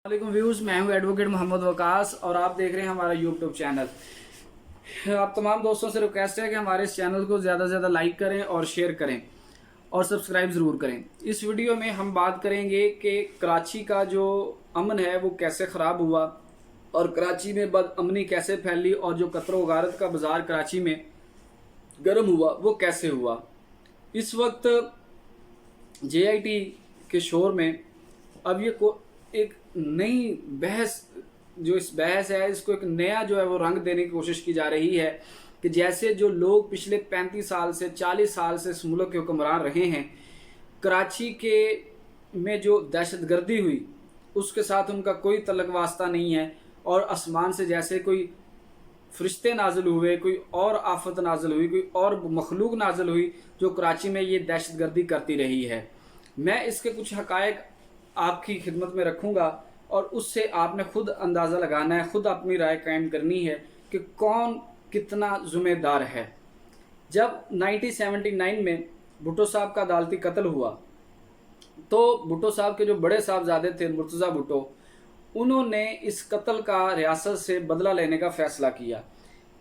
वालेकुम व्यूज़, मैं हूं एडवोकेट मोहम्मद वकास और आप देख रहे हैं हमारा यूट्यूब चैनल। आप तमाम दोस्तों से रिक्वेस्ट है कि हमारे इस चैनल को ज़्यादा से ज़्यादा लाइक करें और शेयर करें और सब्सक्राइब ज़रूर करें। इस वीडियो में हम बात करेंगे कि कराची का जो अमन है वो कैसे ख़राब हुआ और कराची में बदअमनी कैसे फैली और जो कत्ल गारत का बाज़ार कराची में गर्म हुआ वो कैसे हुआ। इस वक्त JIT के शोर में अब ये एक नई बहस, जो इस बहस है इसको एक नया जो है वो रंग देने की कोशिश की जा रही है कि जैसे जो लोग पिछले 35 साल से 40 साल से इस मुल्क के हुक्मरान रहे हैं, कराची के में जो दहशतगर्दी हुई उसके साथ उनका कोई तल्लक वास्ता नहीं है और आसमान से जैसे कोई फरिश्ते नाजिल हुए, कोई और आफत नाजिल हुई, कोई और मखलूक नाजिल हुई जो कराची में ये दहशतगर्दी करती रही है। मैं इसके कुछ हकायक आपकी खिदमत में रखूँगा और उससे आपने खुद अंदाज़ा लगाना है, खुद अपनी राय कायम करनी है कि कौन कितना ज़िम्मेदार है। जब 1979 में भुट्टो साहब का अदालती कत्ल हुआ तो भुट्टो साहब के जो बड़े साहबजादे थे मुर्तज़ा भुट्टो, उन्होंने इस कत्ल का रियासत से बदला लेने का फ़ैसला किया,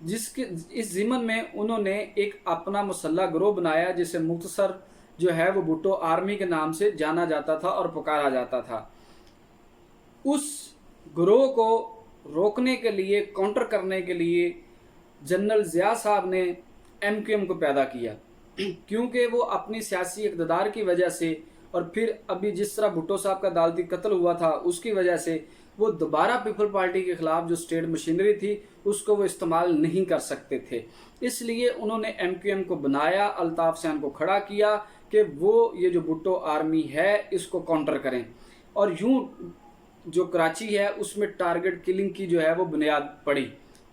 जिसके इस ज़िमन में उन्होंने एक अपना मुसल्लह गिरोह बनाया जिसे मुख्तसर जो है वो भुट्टो आर्मी के नाम से जाना जाता था और पुकारा जाता था। उस गिरोह को रोकने के लिए, काउंटर करने के लिए जनरल ज़िया साहब ने MQM को पैदा किया, क्योंकि वो अपनी सियासी इक़्तिदार की वजह से और फिर अभी जिस तरह भुट्टो साहब का अदालती कत्ल हुआ था उसकी वजह से वो दोबारा पीपल पार्टी के ख़िलाफ़ जो स्टेट मशीनरी थी उसको वो इस्तेमाल नहीं कर सकते थे। इसलिए उन्होंने MQM को बनाया, अल्ताफ़ हुसैन को खड़ा किया कि वो ये जो भुट्टो आर्मी है इसको काउंटर करें। और यूं जो कराची है उसमें टारगेट किलिंग की जो है वो बुनियाद पड़ी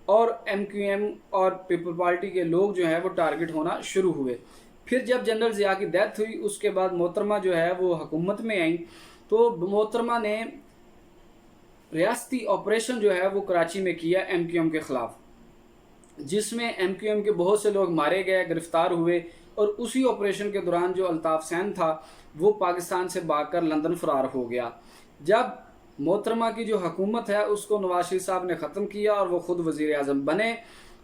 और MQM और पीपल पार्टी के लोग जो है वो टारगेट होना शुरू हुए। फिर जब जनरल ज़िया की डेथ हुई उसके बाद मोहतरमा जो है वो हुकूमत में आई तो मोहतरमा ने रियासती ऑपरेशन जो है वो कराची में किया MQM के ख़िलाफ़, जिसमें MQM के बहुत से लोग मारे गए, गिरफ्तार हुए और उसी ऑपरेशन के दौरान जो अल्ताफ़ हुसैन था वो पाकिस्तान से भागकर लंदन फ़रार हो गया। जब मोहतरमा की जो हुकूमत है उसको नवाज शरीफ साहब ने ख़त्म किया और वो ख़ुद वज़ीर आज़म बने,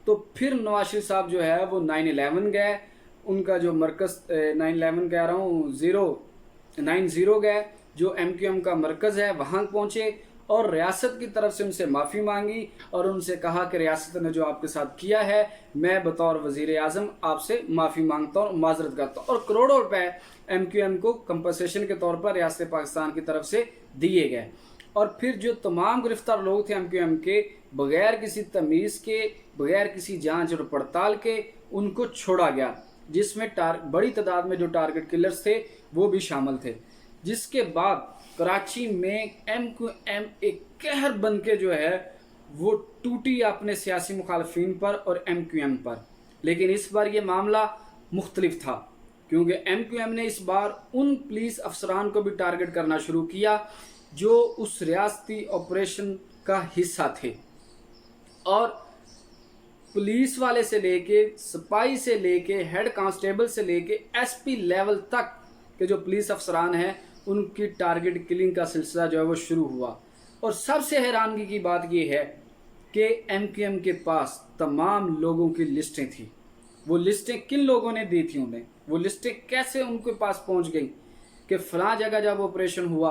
तो फिर नवाज शरीफ साहब जो है वो 9/11 गए, उनका जो मरकज़ 9/11 कह रहा हूँ 090 गए जो MQM का मरकज़ है वहाँ पहुँचे और रियासत की तरफ से उनसे माफ़ी मांगी और उनसे कहा कि रियासत ने जो आपके साथ किया है मैं बतौर वज़ीर आज़म आपसे माफ़ी मांगता हूँ, माजरत करता हूँ। और करोड़ों रुपए MQM को कंपनसेशन के तौर पर रियासत पाकिस्तान की तरफ से दिए गए। और फिर जो तमाम गिरफ्तार लोग थे MQM के, बग़ैर किसी तमीज़ के, बग़ैर किसी जांच और पड़ताल के उनको छोड़ा गया, जिसमें बड़ी तादाद में जो टारगेट किलर्स थे वो भी शामिल थे। जिसके बाद कराची में MQM एक कहर बन के जो है वो टूटी अपने सियासी मुखालफिन पर और MQM पर। लेकिन इस बार ये मामला मुख्तलिफ था क्योंकि MQM ने इस बार उन पुलिस अफसरान को भी टारगेट करना शुरू किया जो उस रियासती ऑपरेशन का हिस्सा थे और पुलिस वाले से लेके, सिपाही से लेके, हेड कांस्टेबल से लेके SP लेवल तक के जो पुलिस अफसरान हैं उनकी टारगेट किलिंग का सिलसिला जो है वो शुरू हुआ। और सबसे हैरानगी की बात यह है कि MQM के पास तमाम लोगों की लिस्टें थी। वो लिस्टें किन लोगों ने दी थी उन्हें, वो लिस्टें कैसे उनके पास पहुंच गई कि फ़लाँ जगह जब ऑपरेशन हुआ,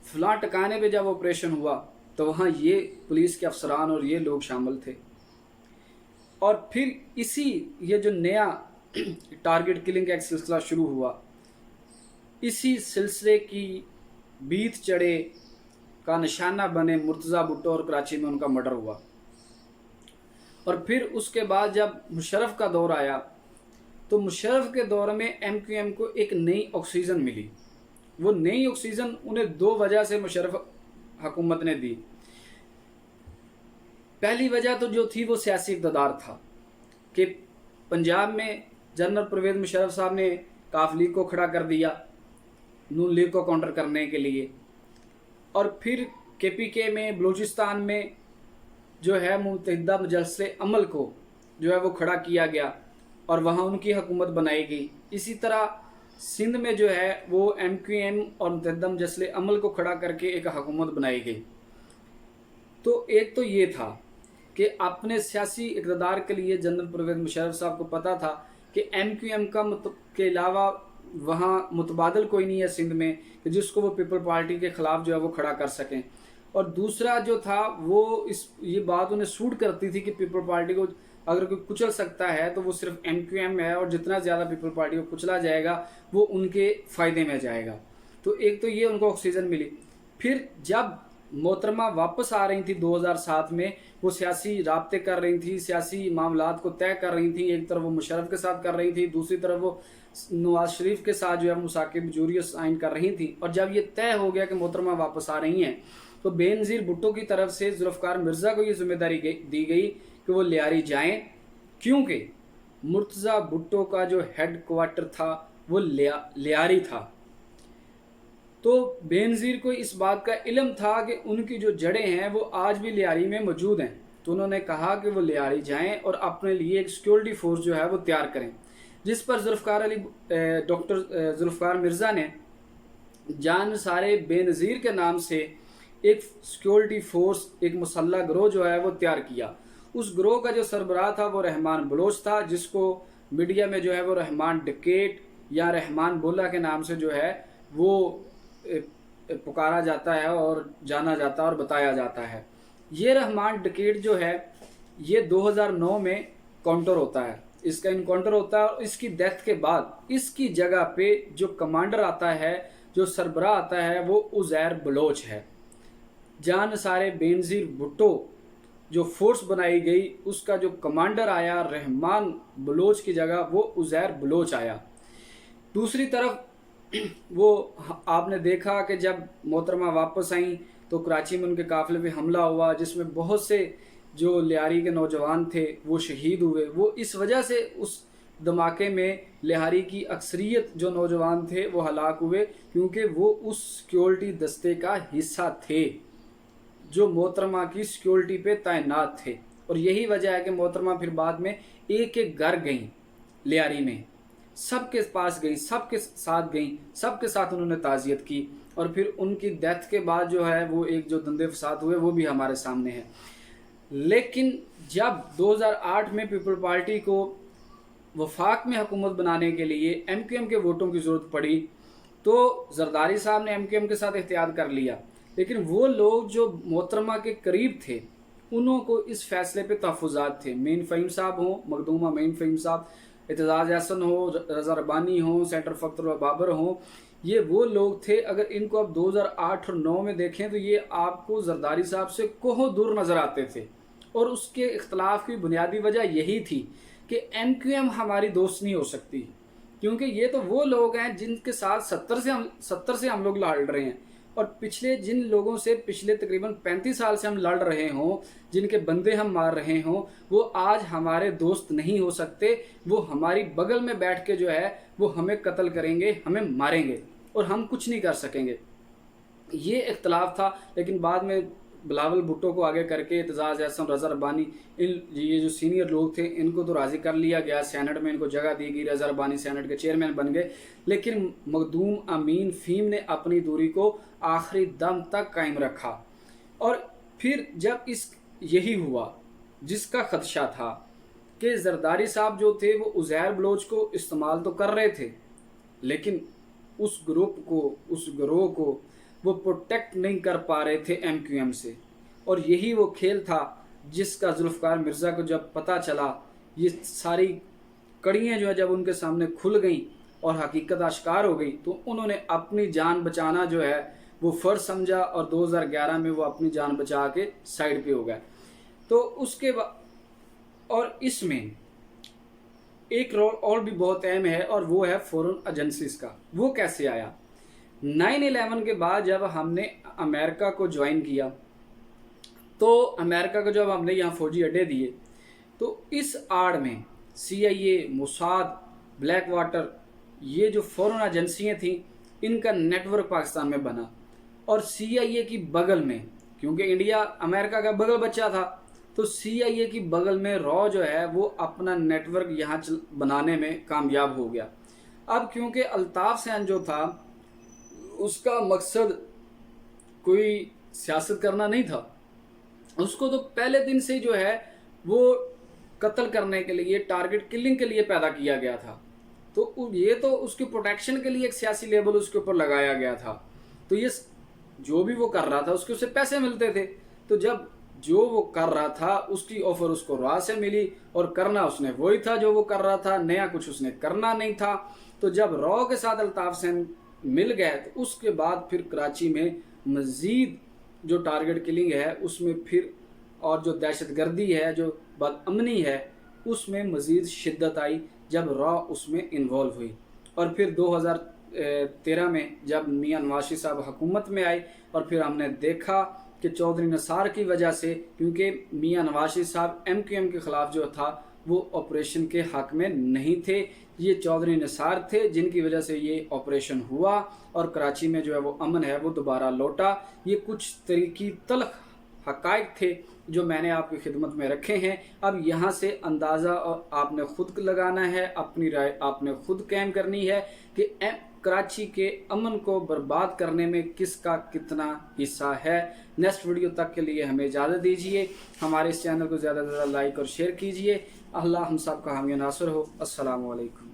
फ़लाँ ठिकाने पे जब ऑपरेशन हुआ तो वहाँ ये पुलिस के अफसरान और ये लोग शामिल थे। और फिर ये जो नया टारगेट किलिंग का एक सिलसिला शुरू हुआ, इसी सिलसिले की बीत चढ़े का निशाना बने मुर्तज़ा भुट्टो और कराची में उनका मर्डर हुआ। और फिर उसके बाद जब मुशर्रफ का दौर आया तो मुशर्रफ के दौर में MQM को एक नई ऑक्सीजन मिली। वो नई ऑक्सीजन उन्हें दो वजह से मुशर्रफ हुकूमत ने दी। पहली वजह तो जो थी वो सियासी इक़्तिदार था कि पंजाब में जनरल परवेज़ मुशर्रफ साहब ने काफ लीग को खड़ा कर दिया नून लीग को काउंटर करने के लिए, और फिर KPK में बलूचिस्तान में जो है मुत्तहिदा मजलिस अमल को जो है वो खड़ा किया गया और वहाँ उनकी हुकूमत बनाई गई। इसी तरह सिंध में जो है वो MQM और मुत्तहिदा मजलिस अमल को खड़ा करके एक हुकूमत बनाई गई। तो एक तो ये था कि अपने सियासी इक़्तिदार के लिए जनरल परवेज़ मुशर्रफ साहब को पता था कि MQM के अलावा वहाँ मुतबादल कोई नहीं है सिंध में कि जिसको वो पीपल पार्टी के ख़िलाफ़ जो है वो खड़ा कर सकें। और दूसरा जो था वो ये बात उन्हें सूट करती थी कि पीपल पार्टी को अगर कोई कुचल सकता है तो वो सिर्फ MQM है, और जितना ज़्यादा पीपल पार्टी को कुचला जाएगा वो उनके फ़ायदे में जाएगा। तो एक तो ये उनको ऑक्सीजन मिली। फिर जब मोहतरमा वापस आ रही थी 2007 में, वो सियासी राब्ते कर रही थी, सियासी मामलात को तय कर रही थी। एक तरफ वो मुशर्रफ के साथ कर रही थी, दूसरी तरफ वो नवाज शरीफ के साथ जो है मुसाकिब जूरी साइन कर रही थी। और जब ये तय हो गया कि मोहतरमा वापस आ रही हैं, तो बेनज़ीर भुट्टो की तरफ से जुल्फ़िकार मिर्ज़ा को ये जिम्मेदारी दी गई कि वो लियारी जाएं, क्योंकि मुर्तज़ा भुट्टो का जो हेड क्वार्टर था वो लियारी था। तो बेनज़ीर को इस बात का इल्म था कि उनकी जो जड़ें हैं वो आज भी लियारी में मौजूद हैं। तो उन्होंने कहा कि वो लियारी जाएं और अपने लिए एक सिक्योरिटी फोर्स जो है वो तैयार करें, जिस पर डॉक्टर जुल्फ़िकार मिर्ज़ा ने जान सारे बेनज़ीर के नाम से एक सिक्योरिटी फोर्स, एक मुसल्लह गिरोह जो है वो तैयार किया। उस गिरोह का जो सरबराह था वो रहमान बलोच था, जिसको मीडिया में जो है वो रहमान डकेट या रहमान बोला के नाम से जो है वो पुकारा जाता है और जाना जाता है और बताया जाता है। ये रहमान डकेट जो है ये 2009 में काउंटर होता है, इसका इनकाउंटर होता है। और इसकी डेथ के बाद इसकी जगह पे जो कमांडर आता है, जो सरबराह आता है, वो उज़ैर बलोच है। जान सारे बेनज़ीर भुट्टो जो फोर्स बनाई गई उसका जो कमांडर आया रहमान बलोच की जगह वो उज़ैर बलोच आया। दूसरी तरफ वो आपने देखा कि जब मोहतरमा वापस आई तो कराची में उनके काफ़िले पे हमला हुआ, जिसमें बहुत से जो लियारी के नौजवान थे वो शहीद हुए। वो इस वजह से उस धमाके में लियारी की अक्सरियत जो नौजवान थे वो हलाक हुए, क्योंकि वो उस सिक्योरिटी दस्ते का हिस्सा थे जो मोहतरमा की सिक्योरिटी पे तैनात थे। और यही वजह है कि मोहतरमा फिर बाद में एक एक घर गई लियारी में, सबके पास गई, सबके साथ गई, सबके साथ उन्होंने ताज़ियत की। और फिर उनकी डेथ के बाद जो है वो एक जो दंगे फसाद हुए वो भी हमारे सामने है। लेकिन जब 2008 में पीपल पार्टी को वफाक में हुकूमत बनाने के लिए MQM के वोटों की ज़रूरत पड़ी, तो जरदारी साहब ने MQM के साथ एहतियात कर लिया। लेकिन वो लोग जो मोहतरमा के करीब थे उन्हों को इस फैसले पे तहफ़्फ़ुज़ात थे। मेन फ़हीम साहब हों, मखदूमा मेन फ़हीम साहब, एतजाज़ हसन हो, रज़ा रब्बानी हो, सेंटर फ़ख्रुल बाबर हो, ये वो लोग थे। अगर इनको अब 2008 और 9 में देखें तो ये आपको जरदारी साहब से कोहों दूर नज़र आते थे। और उसके इख्तलाफ की बुनियादी वजह यही थी कि MQM हमारी दोस्त नहीं हो सकती, क्योंकि ये तो वो लोग हैं जिनके साथ 70 से हम लोग लड़ रहे हैं। और पिछले जिन लोगों से पिछले तकरीबन 35 साल से हम लड़ रहे हों, जिनके बंदे हम मार रहे हों, वो आज हमारे दोस्त नहीं हो सकते। वो हमारी बगल में बैठ के जो है वो हमें कत्ल करेंगे, हमें मारेंगे और हम कुछ नहीं कर सकेंगे। ये इख्तलाफ था। लेकिन बाद में बिलावल भुट्टो को आगे करके एतजाज़ हसन, रज़ा रब्बानी, ये जो सीनियर लोग थे इनको तो राज़ी कर लिया गया, सेनेट में इनको जगह दी गई, रज़ा रब्बानी सेनेट के चेयरमैन बन गए। लेकिन मखदूम अमीन फ़हीम ने अपनी दूरी को आखिरी दम तक कायम रखा। और फिर जब यही हुआ जिसका खदशा था कि जरदारी साहब जो थे वो उज़ैर बलोच को इस्तेमाल तो कर रहे थे, लेकिन उस ग्रुप को, उस गिरोह को वो प्रोटेक्ट नहीं कर पा रहे थे MQM से। और यही वो खेल था जिसका जुल्फ़िकार मिर्ज़ा को जब पता चला, ये सारी कड़ियाँ जो है जब उनके सामने खुल गई और हकीकत आश्कार हो गई, तो उन्होंने अपनी जान बचाना जो है वो फ़र्ज़ समझा और 2011 में वो अपनी जान बचा के साइड पे हो गए। तो उसके बाद और इसमें एक रोल और भी बहुत अहम है और वो है फॉरेन एजेंसीज़ का। वो कैसे आया? 9/11 के बाद जब हमने अमेरिका को ज्वाइन किया, तो अमेरिका को जब हमने यहाँ फ़ौजी अड्डे दिए, तो इस आड़ में CIA, मोसाद, ब्लैक वाटर, ये जो फॉरेन एजेंसियाँ थीं, इनका नेटवर्क पाकिस्तान में बना। और CIA की बगल में, क्योंकि इंडिया अमेरिका का बगल बच्चा था, तो CIA की बगल में रॉ जो है वो अपना नेटवर्क यहाँ बनाने में कामयाब हो गया। अब क्योंकि अल्ताफ़ सैन जो था उसका मकसद कोई सियासत करना नहीं था, اس کو تو پہلے دن سے جو ہے وہ قتل کرنے کے لیے، ٹارگٹ کلنگ کے لیے پیدا کیا گیا تھا. تو یہ تو اس کی پروٹیکشن کے لیے ایک سیاسی لیبل اس کے اوپر لگایا گیا تھا. تو یہ جو بھی وہ کر رہا تھا اس کے اسے پیسے ملتے تھے. تو جب جو وہ کر رہا تھا اس کی آفر اس کو را سے ملی اور کرنا اس نے وہی تھا جو وہ کر رہا تھا، نیا کچھ اس نے کرنا نہیں تھا. تو جب را کے ساتھ الطاف حسین مل گئے تو اس کے بعد پھر کراچی میں مزید جو ٹارگٹ کلنگ ہے اس میں پھر، اور جو دہشت گردی ہے، جو بد امنی ہے، اس میں مزید شدت آئی جب را اس میں انوالو ہوئی. اور پھر 2013 میں جب میاں نواز شریف صاحب حکومت میں آئے اور پھر ہم نے دیکھا کہ چودھری نثار کی وجہ سے، کیونکہ میاں نواز شریف صاحب ایم کیو ایم کے خلاف جو تھا وہ آپریشن کے حق میں نہیں تھے، یہ چودھری نثار تھے جن کی وجہ سے یہ آپریشن ہوا اور کراچی میں جو ہے وہ امن ہے وہ دوبارہ لوٹا. یہ کچھ طریقی تلخ حقائق تھے جو میں نے آپ کی خدمت میں رکھے ہیں. اب یہاں سے اندازہ آپ نے خود لگانا ہے، اپنی رائے آپ نے خود قائم کرنی ہے کہ کراچی کے امن کو برباد کرنے میں کس کا کتنا حصہ ہے. نیکسٹ ویڈیو تک کے لیے ہمیں اجازت دیجیے. ہمارے اس چینل کو زیادہ سے زیادہ لائک اور شیئر کیجیے. اللہ ہم سب کا حامی و ناصر ہو. السلام علیکم.